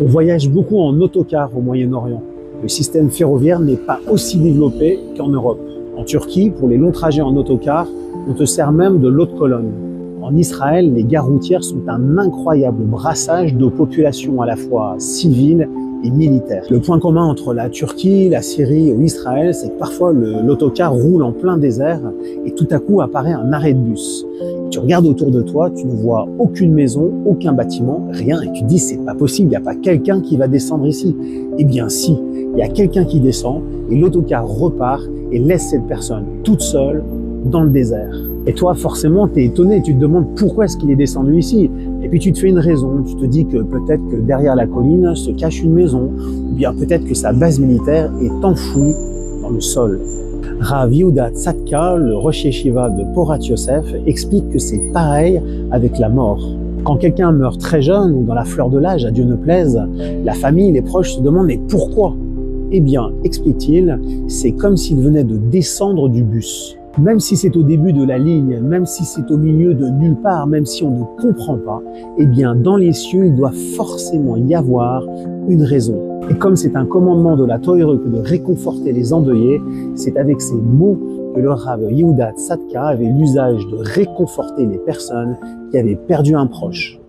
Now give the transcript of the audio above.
On voyage beaucoup en autocar au Moyen-Orient. Le système ferroviaire n'est pas aussi développé qu'en Europe. En Turquie, pour les longs trajets en autocar, on te sert même de l'eau de colonne. En Israël, les gares routières sont un incroyable brassage de populations à la fois civiles et militaires. Le point commun entre la Turquie, la Syrie ou Israël, c'est que parfois l'autocar roule en plein désert et tout à coup apparaît un arrêt de bus. Tu regardes autour de toi, tu ne vois aucune maison, aucun bâtiment, rien, et tu te dis c'est pas possible, il n'y a pas quelqu'un qui va descendre ici. Eh bien si, il y a quelqu'un qui descend et l'autocar repart et laisse cette personne toute seule dans le désert. Et toi, forcément, tu es étonné, tu te demandes pourquoi est-ce qu'il est descendu ici. Et puis tu te fais une raison, tu te dis que peut-être que derrière la colline se cache une maison, ou bien peut-être que sa base militaire est enfouie dans le sol. Rav Yehuda Tzadka, le Rosh Yeshiva de Porat Yosef, explique que c'est pareil avec la mort. Quand quelqu'un meurt très jeune ou dans la fleur de l'âge, à Dieu ne plaise, la famille, les proches se demandent « mais pourquoi ?» Eh bien, explique-t-il, c'est comme s'il venait de descendre du bus. Même si c'est au début de la ligne, même si c'est au milieu de nulle part, même si on ne comprend pas, eh bien, dans les cieux, il doit forcément y avoir une raison. Et comme c'est un commandement de la Torah que de réconforter les endeuillés, c'est avec ces mots que le Rav Yehuda Tzadka avait l'usage de réconforter les personnes qui avaient perdu un proche.